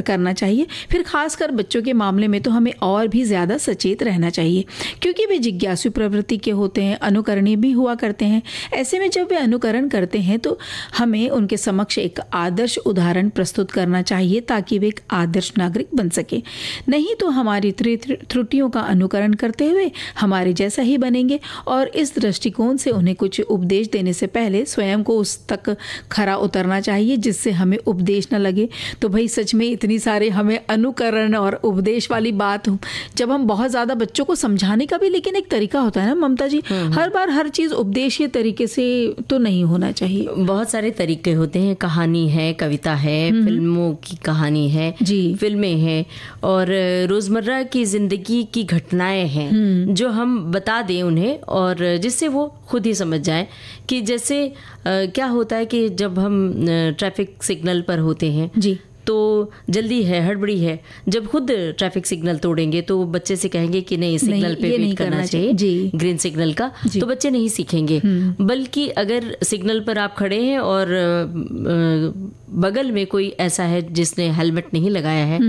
करना चाहिए। फिर खासकर बच्चों के मामले में तो हमें और भी ज़्यादा सचेत रहना चाहिए, क्योंकि वे जिज्ञासु प्रवृत्ति के होते हैं, अनुकरणीय भी हुआ करते हैं। ऐसे में जब वे अनुकरण करते हैं तो हमें उनके समक्ष एक आदर्श उदाहरण प्रस्तुत करना चाहिए ताकि वे एक आदर्श नागरिक बन सके। नहीं तो हमारी त्रुटियों का अनुकरण करते हुए हमारे जैसा ही बनेंगे। और इस दृष्टिकोण से उन्हें कुछ उपदेश देने से पहले स्वयं को उस तक खरा उतरना चाहिए जिससे हमें उपदेश न लगे। तो भाई सच में इतनी सारे हमें अनुकरण और उपदेश वाली बात हो, जब हम बहुत ज़्यादा बच्चों को समझाने का भी लेकिन एक तरीका होता है ना ममता जी, हर बार हर चीज़ उपदेशीय तरीके से तो नहीं होना चाहिए। बहुत सारे तरीके होते हैं, कहानी है, कविता है, फिल्मों की कहानी है जी, फिल्में हैं और रोज़मर्रा की ज़िंदगी की घटनाएं हैं जो हम बता दें उन्हें और जिससे वो खुद ही समझ जाएं कि जैसे क्या होता है कि जब हम ट्रैफिक सिग्नल पर होते हैं जी, तो जल्दी है, हड़बड़ी है, जब खुद ट्रैफिक सिग्नल तोड़ेंगे तो बच्चे से कहेंगे कि नहीं सिग्नल पे वेट करना चाहिए, ग्रीन सिग्नल का, तो बच्चे नहीं सीखेंगे। बल्कि अगर सिग्नल पर आप खड़े हैं और बगल में कोई ऐसा है जिसने हेलमेट नहीं लगाया है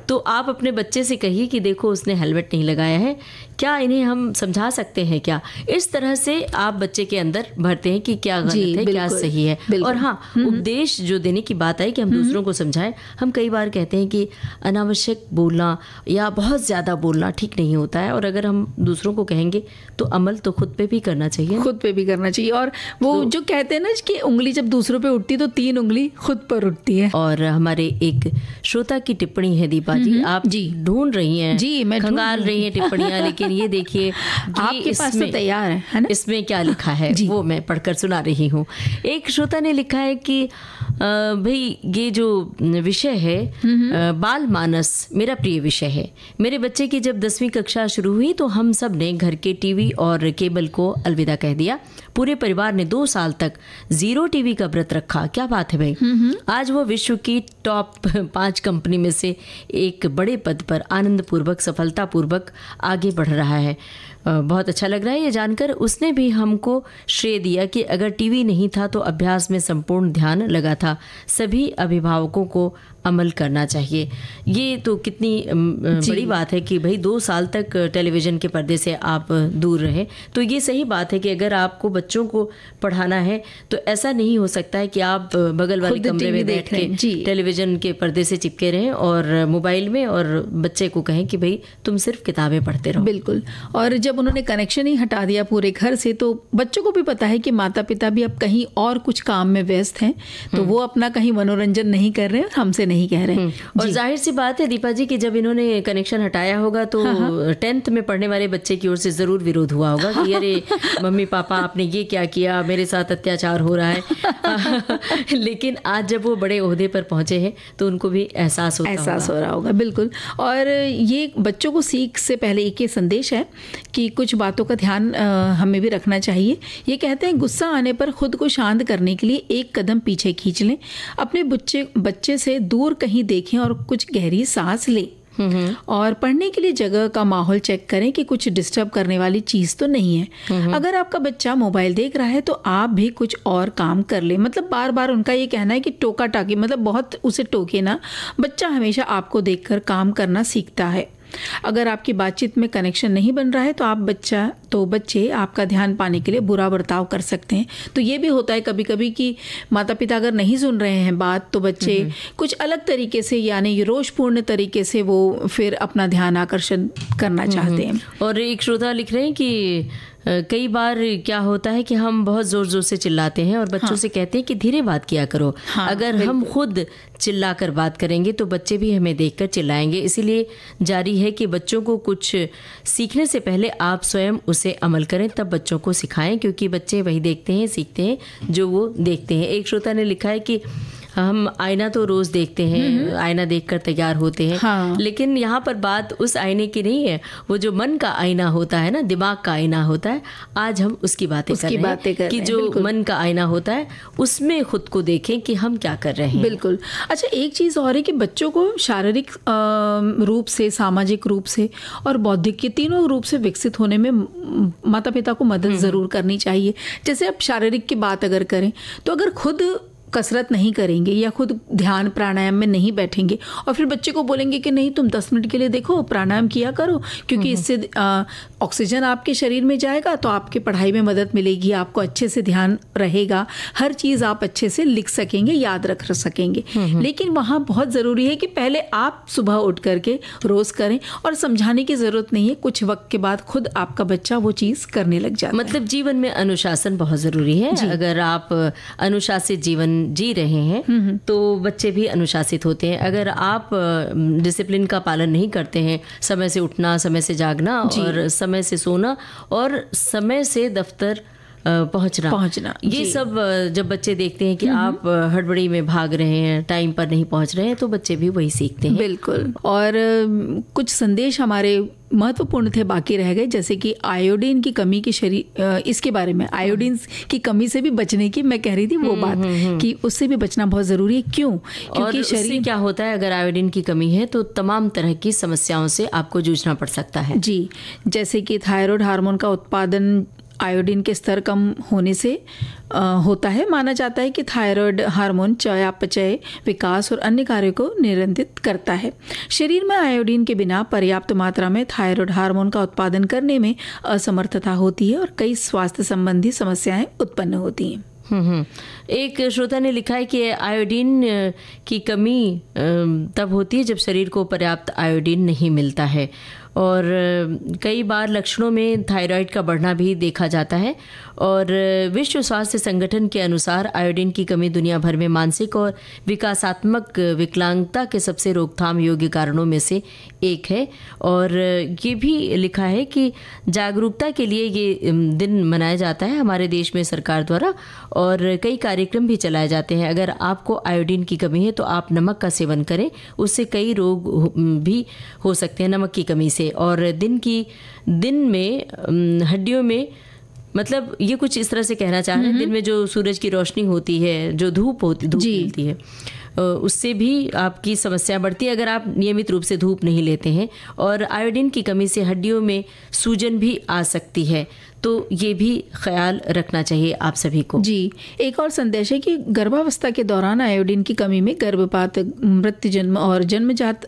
तो आप अपने बच्चे से कहिए कि देखो उसने हेलमेट नहीं लगाया है, क्या इन्हें हम समझा सकते हैं क्या? इस तरह से आप बच्चे के अंदर भरते हैं कि क्या गलत है, क्या सही है। और हाँ, उपदेश जो देने की बात आई कि हम दूसरों को समझाएं, हम कई बार कहते हैं कि अनावश्यक बोलना या बहुत ज़्यादा बोलना ठीक नहीं होता है और अगर हम दूसरों को कहेंगे तो अमल तो खुद पे भी करना चाहिए, खुद पे भी करना चाहिए। और वो जो कहते हैं ना कि उंगली जब दूसरों पे उठती तो 3 उंगली खुद पर उठती है। और हमारे एक श्रोता की टिप्पणी है दीपा जी, आप जी ढूंढ रही हैं जी, मैं खंगाल रही हैं टिप्पणियां, लेकिन ये देखिए आपके पास तो तैयार है ना? इसमें क्या लिखा है वो मैं पढ़कर सुना रही हूँ। एक श्रोता ने लिखा है कि भाई ये जो विषय है बाल मानस मेरा प्रिय विषय है। मेरे बच्चे की जब 10वीं कक्षा शुरू हुई तो हम सब ने घर के टीवी और केबल को अलविदा कह दिया। पूरे परिवार ने 2 साल तक 0 टीवी का व्रत रखा। क्या बात है भाई। आज वो विश्व की टॉप 5 कंपनी में से एक बड़े पद पर आनंदपूर्वक सफलतापूर्वक आगे बढ़ रहा है। बहुत अच्छा लग रहा है ये जानकर। उसने भी हमको श्रेय दिया कि अगर टीवी नहीं था तो अभ्यास में संपूर्ण ध्यान लगा था। सभी अभिभावकों को अमल करना चाहिए। ये तो कितनी बड़ी बात है कि भाई 2 साल तक टेलीविज़न के पर्दे से आप दूर रहे। तो ये सही बात है कि अगर आपको बच्चों को पढ़ाना है तो ऐसा नहीं हो सकता है कि आप बगल वाले कमरे में बैठ के टेलीविज़न के पर्दे से चिपके रहें और मोबाइल में और बच्चे को कहें कि भाई तुम सिर्फ किताबें पढ़ते रहो। बिल्कुल। और जब उन्होंने कनेक्शन ही हटा दिया पूरे घर से तो बच्चों को भी पता है कि माता पिता भी अब कहीं और कुछ काम में व्यस्त हैं, तो वो अपना कहीं मनोरंजन नहीं कर रहे हैं और हमसे नहीं कह रहे हैं। और जाहिर सी बात है दीपा जी कि जब इन्होंने कनेक्शन हटाया होगा तो 10th में पढ़ने वाले बच्चे की ओर से जरूर विरोध हुआ होगा कि अरे मम्मी पापा आपने ये क्या किया, मेरे साथ अत्याचार हो रहा है। लेकिन आज जब वो बड़े ओहदे पर पहुंचे हैं तो उनको भी एहसास हो रहा होगा। बिल्कुल। और ये बच्चों को सीख से पहले एक ही संदेश है कि कुछ बातों का ध्यान हमें भी रखना चाहिए। ये कहते हैं गुस्सा आने पर खुद को शांत करने के लिए एक कदम पीछे खींच लें, अपने बच्चे से दूर कहीं देखें और कुछ गहरी सांस लें और पढ़ने के लिए जगह का माहौल चेक करें कि कुछ डिस्टर्ब करने वाली चीज़ तो नहीं है। अगर आपका बच्चा मोबाइल देख रहा है तो आप भी कुछ और काम कर लें। मतलब बार बार उनका ये कहना है कि टोका टाकी, मतलब बहुत उसे टोके ना। बच्चा हमेशा आपको देखकर काम करना सीखता है। अगर आपकी बातचीत में कनेक्शन नहीं बन रहा है तो बच्चे आपका ध्यान पाने के लिए बुरा बर्ताव कर सकते हैं। तो ये भी होता है कभी कभी कि माता पिता अगर नहीं सुन रहे हैं बात तो बच्चे कुछ अलग तरीके से यानी रोषपूर्ण तरीके से वो फिर अपना ध्यान आकर्षण करना चाहते हैं। और एक श्रोता लिख रहे हैं कि कई बार क्या होता है कि हम बहुत ज़ोर ज़ोर से चिल्लाते हैं और बच्चों से कहते हैं कि धीरे बात किया करो। अगर हम खुद चिल्लाकर बात करेंगे तो बच्चे भी हमें देखकर चिल्लाएंगे। इसीलिए जारी है कि बच्चों को कुछ सीखने से पहले आप स्वयं उसे अमल करें, तब बच्चों को सिखाएं, क्योंकि बच्चे वही देखते हैं सीखते हैं जो वो देखते हैं। एक श्रोता ने लिखा है कि हम आईना तो रोज देखते हैं, आईना देखकर तैयार होते हैं। हाँ। लेकिन यहाँ पर बात उस आईने की नहीं है, वो जो मन का आईना होता है ना, दिमाग का आईना होता है। आज हम उसकी बातें कर रहे हैं कि जो मन का आईना होता है उसमें खुद को देखें कि हम क्या कर रहे हैं। बिल्कुल। अच्छा, एक चीज़ और है कि बच्चों को शारीरिक रूप से, सामाजिक रूप से और बौद्धिक के तीनों रूप से विकसित होने में माता पिता को मदद ज़रूर करनी चाहिए। जैसे अब शारीरिक की बात अगर करें तो अगर खुद कसरत नहीं करेंगे या खुद ध्यान प्राणायाम में नहीं बैठेंगे और फिर बच्चे को बोलेंगे कि नहीं तुम 10 मिनट के लिए देखो, प्राणायाम किया करो, क्योंकि इससे ऑक्सीजन आपके शरीर में जाएगा तो आपके पढ़ाई में मदद मिलेगी, आपको अच्छे से ध्यान रहेगा, हर चीज़ आप अच्छे से लिख सकेंगे, याद रख सकेंगे। लेकिन वहाँ बहुत ज़रूरी है कि पहले आप सुबह उठ करके रोज़ करें, और समझाने की ज़रूरत नहीं है, कुछ वक्त के बाद खुद आपका बच्चा वो चीज़ करने लग जाता है। मतलब जीवन में अनुशासन बहुत ज़रूरी है। अगर आप अनुशासित जीवन जी रहे हैं तो बच्चे भी अनुशासित होते हैं। अगर आप डिसिप्लिन का पालन नहीं करते हैं, समय से उठना, समय से जागना और समय से सोना और समय से दफ्तर पहुंचना, ये सब जब बच्चे देखते हैं कि आप हड़बड़ी में भाग रहे हैं, टाइम पर नहीं पहुंच रहे हैं, तो बच्चे भी वही सीखते हैं। बिल्कुल। और कुछ संदेश हमारे महत्वपूर्ण थे बाकी रह गए, जैसे कि आयोडीन की कमी की इसके बारे में, आयोडीन की कमी से भी बचने की मैं कह रही थी वो बात कि उससे भी बचना बहुत ज़रूरी है। क्यों? क्योंकि शरीर क्या होता है, अगर आयोडीन की कमी है तो तमाम तरह की समस्याओं से आपको जूझना पड़ सकता है। जी, जैसे कि थायराइड हार्मोन का उत्पादन आयोडीन के स्तर कम होने से होता है। माना जाता है कि थायराइड हार्मोन चयापचय, विकास और अन्य कार्यों को नियंत्रित करता है। शरीर में आयोडीन के बिना पर्याप्त मात्रा में थायराइड हार्मोन का उत्पादन करने में असमर्थता होती है और कई स्वास्थ्य संबंधी समस्याएं उत्पन्न होती हैं। एक श्रोता ने लिखा है कि आयोडीन की कमी तब होती है जब शरीर को पर्याप्त आयोडीन नहीं मिलता है, और कई बार लक्षणों में थायराइड का बढ़ना भी देखा जाता है। और विश्व स्वास्थ्य संगठन के अनुसार आयोडीन की कमी दुनिया भर में मानसिक और विकासात्मक विकलांगता के सबसे रोकथाम योग्य कारणों में से एक है। और ये भी लिखा है कि जागरूकता के लिए ये दिन मनाया जाता है हमारे देश में सरकार द्वारा, और कई कार्यक्रम भी चलाए जाते हैं। अगर आपको आयोडीन की कमी है तो आप नमक का सेवन करें, उससे कई रोग भी हो सकते हैं नमक की कमी से। और दिन में हड्डियों में, मतलब ये कुछ इस तरह से कहना चाह रहे हैं, दिन में जो सूरज की रोशनी होती है, जो धूप मिलती है, उससे भी आपकी समस्या बढ़ती है अगर आप नियमित रूप से धूप नहीं लेते हैं। और आयोडीन की कमी से हड्डियों में सूजन भी आ सकती है, तो ये भी ख्याल रखना चाहिए आप सभी को। जी, एक और संदेश है कि गर्भावस्था के दौरान आयोडीन की कमी में गर्भपात, मृत्यु जन्म और जन्मजात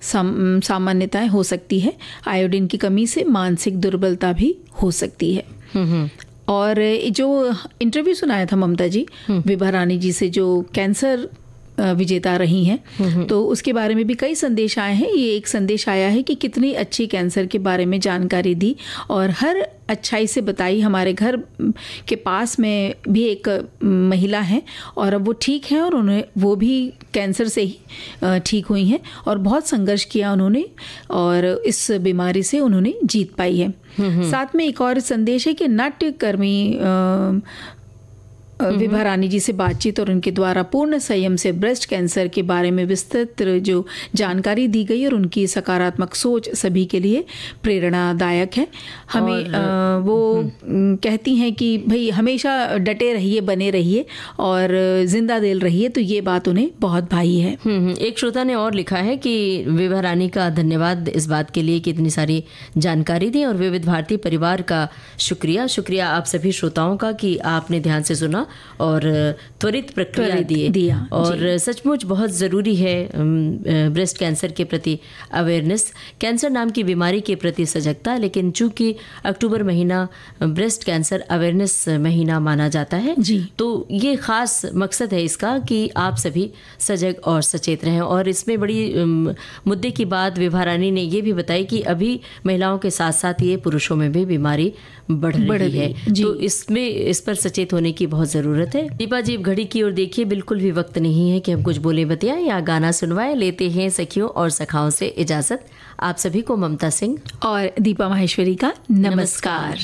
सामान्यताएं हो सकती है। आयोडीन की कमी से मानसिक दुर्बलता भी हो सकती है। और जो इंटरव्यू सुनाया था ममता जी विभा रानी जी से, जो कैंसर विजेता रही हैं, तो उसके बारे में भी कई संदेश आए हैं। ये एक संदेश आया है कि कितनी अच्छी कैंसर के बारे में जानकारी दी और हर अच्छाई से बताई। हमारे घर के पास में भी एक महिला हैं और अब वो ठीक हैं और वो भी कैंसर से ही ठीक हुई हैं और बहुत संघर्ष किया उन्होंने और इस बीमारी से उन्होंने जीत पाई है। साथ में एक और संदेश है कि नाट्यकर्मी विभा रानी जी से बातचीत और उनके द्वारा पूर्ण संयम से ब्रेस्ट कैंसर के बारे में विस्तृत जो जानकारी दी गई और उनकी सकारात्मक सोच सभी के लिए प्रेरणादायक है। हमें वो कहती हैं कि भाई हमेशा डटे रहिए, बने रहिए और जिंदा दिल रहिए, तो ये बात उन्हें बहुत भाई है। एक श्रोता ने और लिखा है कि विभा रानी का धन्यवाद इस बात के लिए कि इतनी सारी जानकारी दी, और विविध भारती परिवार का शुक्रिया आप सभी श्रोताओं का कि आपने ध्यान से सुना और त्वरित प्रक्रिया दिया। और सचमुच बहुत ज़रूरी है ब्रेस्ट कैंसर के प्रति अवेयरनेस, कैंसर नाम की बीमारी के प्रति सजगता। लेकिन चूंकि अक्टूबर महीना ब्रेस्ट कैंसर अवेयरनेस महीना माना जाता है, तो ये खास मकसद है इसका कि आप सभी सजग और सचेत रहें। और इसमें बड़ी मुद्दे की बात विभा रानी ने ये भी बताई कि अभी महिलाओं के साथ साथ ये पुरुषों में भी बीमारी बढ़ रही है, तो इस पर सचेत होने की बहुत ज़रूरत है। दीपा जी, घड़ी की ओर देखिए, बिल्कुल भी वक्त नहीं है कि हम कुछ बोले बतियाएं या गाना सुनवाएं। लेते हैं सखियों और सखाओं से इजाज़त। आप सभी को ममता सिंह और दीपा माहेश्वरी का नमस्कार।